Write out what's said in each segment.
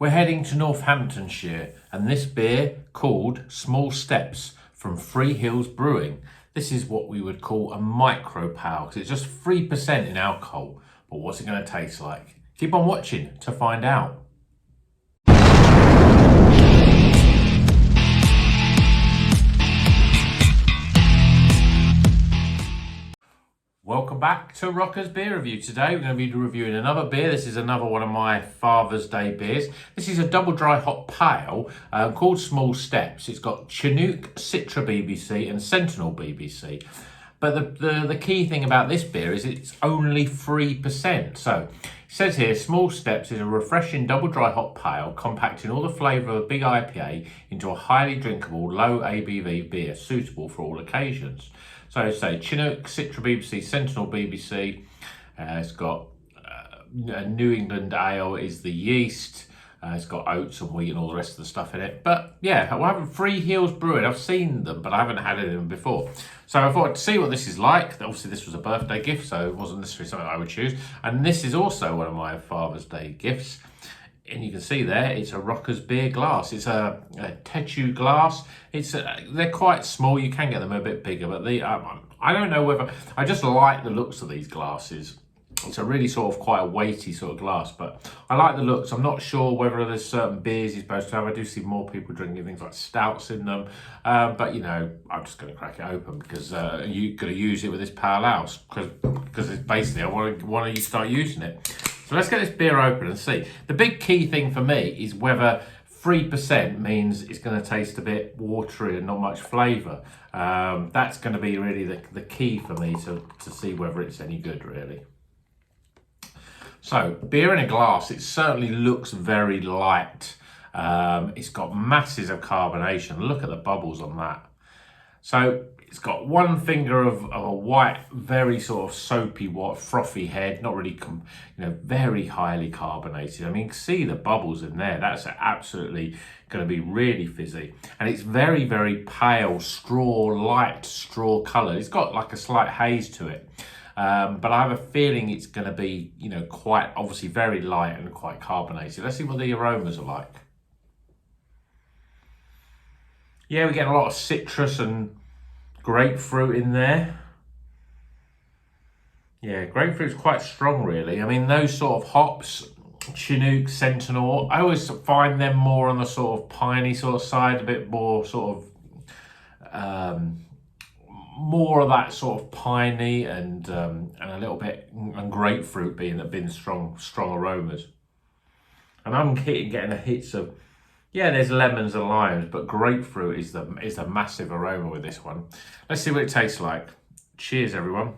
We're heading to Northamptonshire, and this beer, called Small Steps from Three Hills Brewing. This is what we would call a micro pale, because it's just 3% in alcohol. But what's it going to taste like? Keep on watching to find out. Welcome back to Rocker's Beer Review. Today we're going to be reviewing another beer. This is another one of my Father's Day beers. This is a double dry hop pale called Small Steps. It's got Chinook, Citra BBC and Sentinel BBC. But the key thing about this beer is it's only 3%. So it says here, Small Steps is a refreshing double dry hop pale, compacting all the flavour of a big IPA into a highly drinkable, low ABV beer, suitable for all occasions. So say Chinook, Citra BBC, Sentinel BBC. It's got New England Ale is the yeast. It's got oats and wheat and all the rest of the stuff in it. But yeah, I haven't Three Hills Brewing. I've seen them, but I haven't had any of them before. So I thought to see what this is like. Obviously, this was a birthday gift, so it wasn't necessarily something I would choose. And this is also one of my Father's Day gifts. And you can see there, it's a Rocker's beer glass. It's a Tetu glass. They're quite small. You can get them a bit bigger, but I don't know whether, I just like the looks of these glasses. It's a really sort of quite a weighty sort of glass, but I like the looks. I'm not sure whether there's certain beers you're supposed to have. I do see more people drinking things like stouts in them, but you know, I'm just going to crack it open because you're going to use it with this pale house because it's basically I want you to start using it. So let's get this beer open and see. The big key thing for me is whether 3% means it's going to taste a bit watery and not much flavour. That's going to be really the key for me to see whether it's any good, really. So, beer in a glass, it certainly looks very light. It's got masses of carbonation. Look at the bubbles on that. So, it's got one finger of a white, very sort of soapy, frothy head, not really, very highly carbonated. I mean, you can see the bubbles in there. That's absolutely going to be really fizzy. And it's very, very pale, light straw colour. It's got like a slight haze to it. But I have a feeling it's going to be, quite obviously very light and quite carbonated. Let's see what the aromas are like. Yeah, we get a lot of citrus and grapefruit in there. Yeah, grapefruit's quite strong, really. I mean, those sort of hops, Chinook, Sentinel, I always find them more on the sort of piney sort of side, a bit more sort of more of that sort of piney and a little bit and grapefruit being strong aromas. And I'm getting a hits of, yeah, there's lemons and limes, but grapefruit is the massive aroma with this one. Let's see what it tastes like. Cheers, everyone.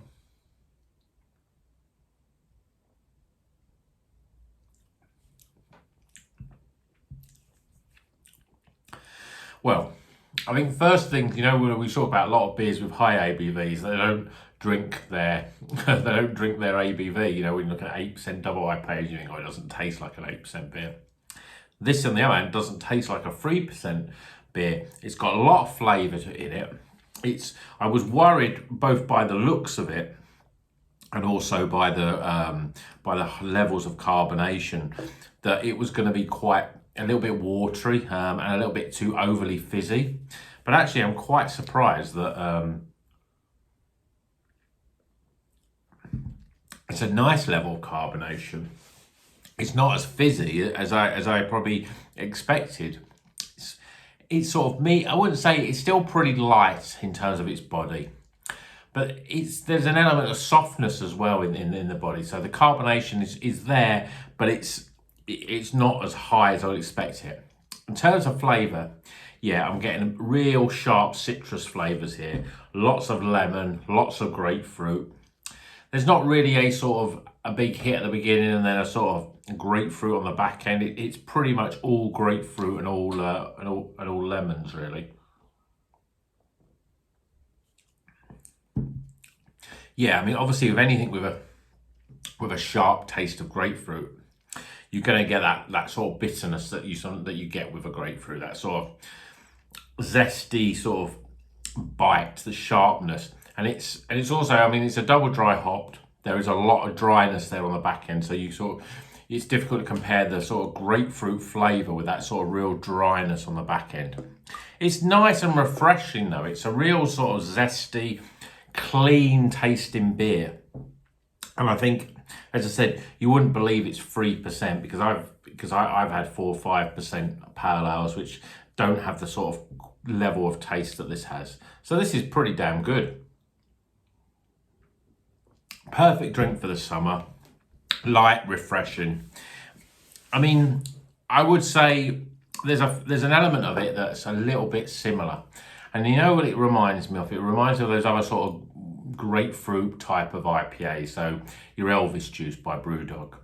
Well, I think first thing, when we talk about a lot of beers with high ABVs, they don't drink their ABV. When you look at 8% double IPAs, you think, oh, it doesn't taste like an 8% beer. This, on the other hand, doesn't taste like a 3% beer. It's got a lot of flavour in it. I was worried both by the looks of it and also by the levels of carbonation that it was going to be quite a little bit watery and a little bit too overly fizzy. But actually, I'm quite surprised that it's a nice level of carbonation. It's not as fizzy as I probably expected. It's sort of I wouldn't say it's still pretty light in terms of its body, but there's an element of softness as well in the body. So the carbonation is there, but it's not as high as I would expect it. In terms of flavour, yeah, I'm getting real sharp citrus flavours here. Lots of lemon, lots of grapefruit. There's not really a big hit at the beginning and then a sort of grapefruit on the back end. It's pretty much all grapefruit and all lemons, really. Yeah, I mean, obviously with anything with a sharp taste of grapefruit, you're going to get that sort of bitterness that you get with a grapefruit. That sort of zesty sort of bite, the sharpness. And it's also, I mean, it's a double dry hopped. There is a lot of dryness there on the back end, so you it's difficult to compare the sort of grapefruit flavour with that sort of real dryness on the back end. It's nice and refreshing though. It's a real sort of zesty, clean tasting beer. And I think, as I said, you wouldn't believe it's 3% because I've had 4 or 5% pale ales which don't have the sort of level of taste that this has. So this is pretty damn good. Perfect drink for the summer. Light, refreshing. I mean, I would say there's an element of it that's a little bit similar. And you know what it reminds me of? It reminds me of those other sort of grapefruit type of IPA. So your Elvis Juice by Brewdog,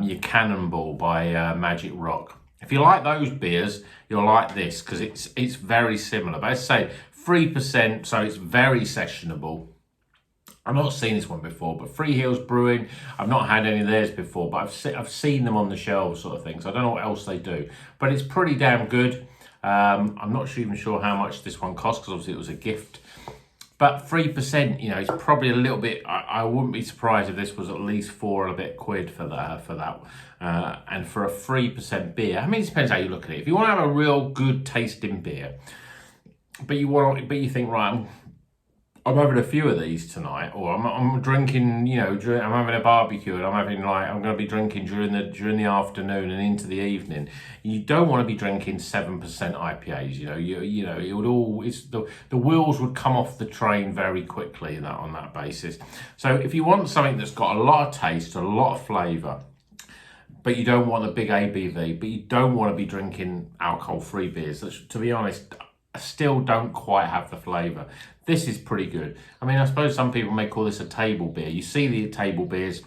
your Cannonball by Magic Rock. If you like those beers, you'll like this because it's very similar. But as I say, 3%, so it's very sessionable. I've not seen this one before, but Three Hills Brewing, I've not had any of theirs before, but I've seen them on the shelves sort of thing. So I don't know what else they do, but it's pretty damn good. I'm not even sure how much this one cost because obviously it was a gift. But 3%, you know, it's probably a little bit. I wouldn't be surprised if this was at least £4 and a bit for that. And for a 3% beer, I mean, it depends how you look at it. If you want to have a real good tasting beer, but you think, right, I'm having a few of these tonight, or I'm drinking, you know, I'm having a barbecue and I'm going to be drinking during the afternoon and into the evening. You don't want to be drinking 7% IPAs. You know, it would all, the wheels would come off the train very quickly on that basis. So if you want something that's got a lot of taste, a lot of flavour, but you don't want a big ABV, but you don't want to be drinking alcohol-free beers, which, to be honest, still don't quite have the flavour. This is pretty good. I mean, I suppose some people may call this a table beer. You see the table beers,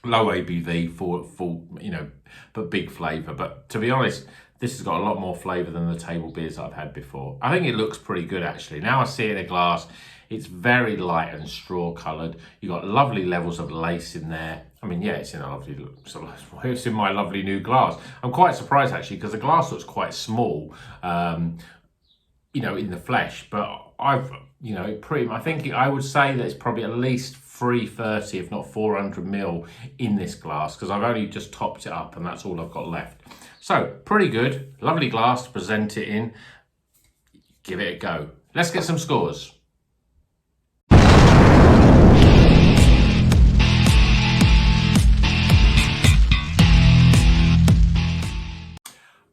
low ABV, full, you know, but big flavour. But to be honest, this has got a lot more flavour than the table beers I've had before. I think it looks pretty good, actually. Now I see it in a glass. It's very light and straw coloured. You've got lovely levels of lace in there. I mean, yeah, it's in a lovely, it's in my lovely new glass. I'm quite surprised, actually, because the glass looks quite small, you know, in the flesh, but you know, I would say that it's probably at least 330, if not 400 ml in this glass, because I've only just topped it up and that's all I've got left. So pretty good, lovely glass to present it in. Give it a go. Let's get some scores.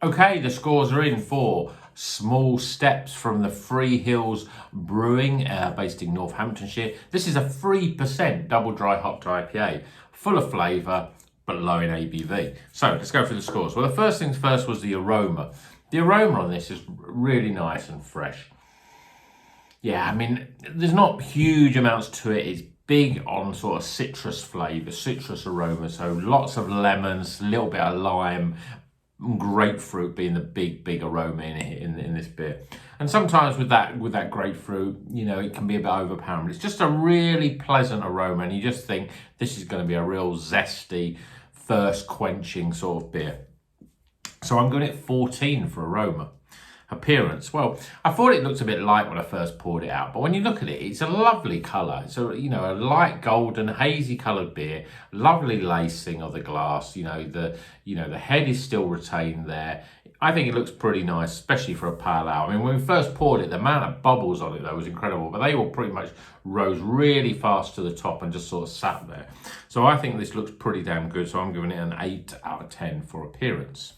Okay, the scores are in for Small Steps from the Three Hills Brewing, based in Northamptonshire. This is a 3% double dry hopped IPA, full of flavour, but low in ABV. So let's go through the scores. Well, the first things first was the aroma. The aroma on this is really nice and fresh. Yeah, I mean, there's not huge amounts to it. It's big on sort of citrus flavour, citrus aroma. So lots of lemons, a little bit of lime, grapefruit being the big aroma in this beer. And sometimes with that grapefruit, you know, it can be a bit overpowering. It's just a really pleasant aroma, and you just think this is going to be a real zesty, thirst quenching sort of beer. So I'm going at 14 for aroma. Appearance, well, I thought it looked a bit light when I first poured it out, but when you look at it, it's a lovely colour. It's a, you know, a light golden, hazy coloured beer. Lovely lacing of the glass. You know, the head is still retained there. I think it looks pretty nice, especially for a pale ale. I mean, when we first poured it, the amount of bubbles on it though was incredible, but they all pretty much rose really fast to the top and just sort of sat there. So I think this looks pretty damn good. So I'm giving it an 8 out of 10 for appearance.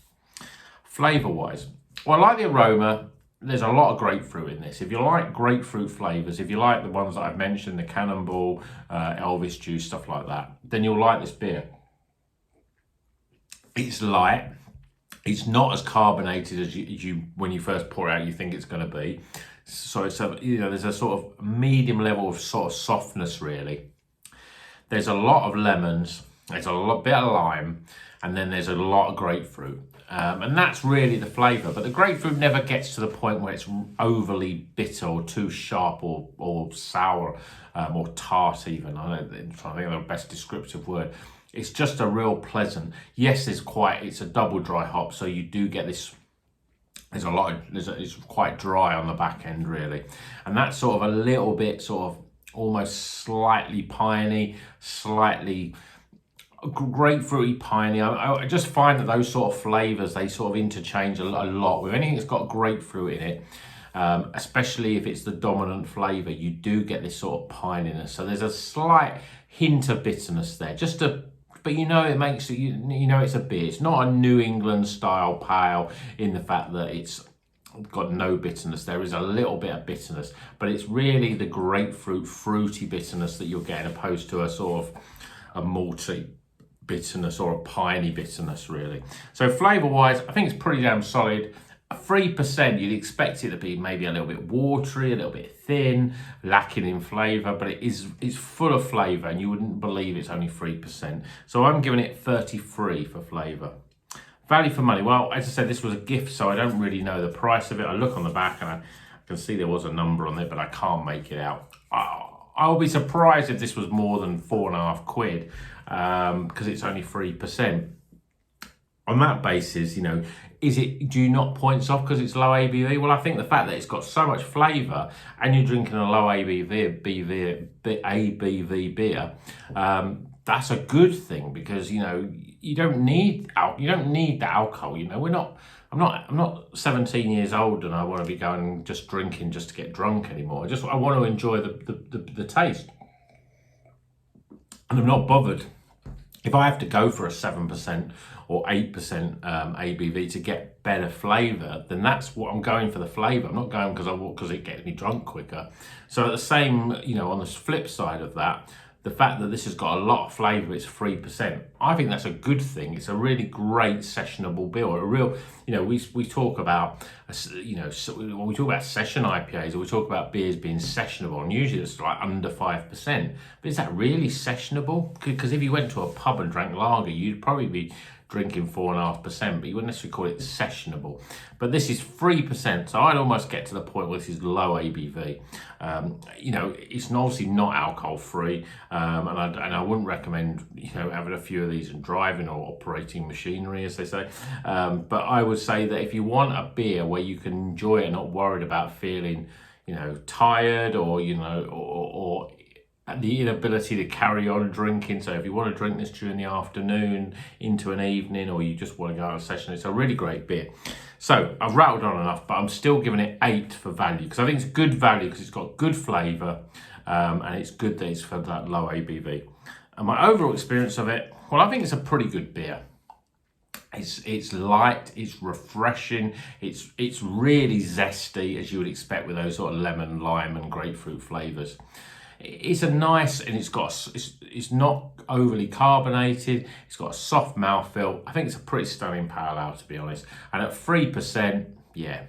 Flavour wise, well, I like the aroma. There's a lot of grapefruit in this. If you like grapefruit flavours, if you like the ones that I've mentioned, the Cannonball, Elvis Juice, stuff like that, then you'll like this beer. It's light. It's not as carbonated as you when you first pour it out, you think it's going to be. So it's a, you know, there's a sort of medium level of sort of softness, really. There's a lot of lemons. There's a bit of lime, and then there's a lot of grapefruit. And that's really the flavour, but the grapefruit never gets to the point where it's overly bitter or too sharp or sour or tart even. I'm trying to think of the best descriptive word. It's just a real pleasant, yes, it's a double dry hop, so you do get this, it's quite dry on the back end really. And that's sort of a little bit sort of almost slightly piney, slightly grapefruity, piney. I just find that those sort of flavours, they sort of interchange a lot. With anything that's got grapefruit in it, especially if it's the dominant flavour, you do get this sort of pininess. So there's a slight hint of bitterness there, but you know it makes it, you know it's a beer. It's not a New England style pale in the fact that it's got no bitterness. There is a little bit of bitterness, but it's really the grapefruit fruity bitterness that you're getting, opposed to a sort of a malty bitterness or a piney bitterness, really. So flavour wise, I think it's pretty damn solid. 3%, you'd expect it to be maybe a little bit watery, a little bit thin, lacking in flavour, but it's full of flavour, and you wouldn't believe it's only 3%. So I'm giving it 33 for flavour. Value for money. Well, as I said, this was a gift, so I don't really know the price of it. I look on the back and I can see there was a number on there, but I can't make it out. I'll be surprised if this was more than £4.50, because it's only 3%. On that basis, you know, do you knock points off because it's low ABV? Well, I think the fact that it's got so much flavour and you're drinking a low ABV beer, that's a good thing, because you know you don't need the alcohol. You know, I'm not 17 years old and I want to be going just drinking just to get drunk anymore. I want to enjoy the taste, and I'm not bothered if I have to go for a 7% or 8% ABV to get better flavour. Then that's what I'm going for, the flavour. I'm not going because it gets me drunk quicker. So at the same, you know, on the flip side of that, the fact that this has got a lot of flavour, it's 3%. I think that's a good thing. It's a really great sessionable beer. A real, you know, we talk about, you know, when we talk about session IPAs, or we talk about beers being sessionable, and usually it's like under 5%. But is that really sessionable? Because if you went to a pub and drank lager, you'd probably be drinking 4.5%, but you wouldn't necessarily call it sessionable. But this is 3%, so I'd almost get to the point where this is low ABV. You know, it's obviously not alcohol free, and I wouldn't recommend, you know, having a few of these and driving or operating machinery, as they say. But I would say that if you want a beer where you can enjoy it and not worried about feeling, you know, tired, or you know, or the inability to carry on drinking. So if you want to drink this during the afternoon into an evening, or you just want to go out on a session, it's a really great beer. So I've rattled on enough, but I'm still giving it 8 for value, because I think it's good value because it's got good flavour, and it's good that it's for that low ABV. And my overall experience of it, well, I think it's a pretty good beer. It's light, it's refreshing, it's really zesty, as you would expect with those sort of lemon, lime and grapefruit flavours. It's a nice, and it's not overly carbonated. It's got a soft mouthfeel. I think it's a pretty stunning pale ale, to be honest. And at 3%, yeah,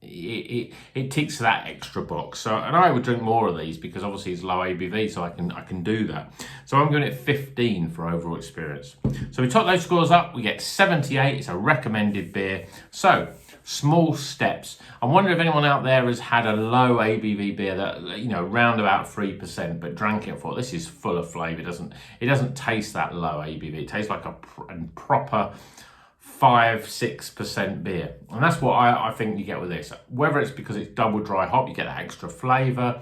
it ticks that extra box. So, and I would drink more of these because obviously it's low ABV, so I can do that. So I'm giving it 15 for overall experience. So we top those scores up, we get 78. It's a recommended beer. So small steps. I wonder if anyone out there has had a low ABV beer that, you know, round about 3%, but drank it for, this is full of flavour. It doesn't taste that low ABV. It tastes like a proper 5-6% beer, and that's what I think you get with this. Whether it's because it's double dry hop, you get that extra flavour.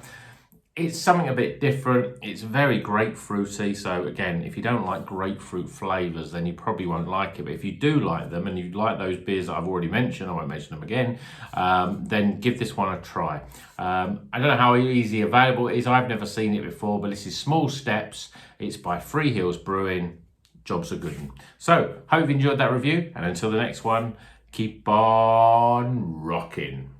It's something a bit different. It's very grapefruity. So again, if you don't like grapefruit flavours, then you probably won't like it. But if you do like them, and you like those beers that I've already mentioned, I won't mention them again, then give this one a try. I don't know how easy available it is. I've never seen it before, but this is Small Steps. It's by Three Hills Brewing. Job's a good one. So, hope you enjoyed that review. And until the next one, keep on rocking.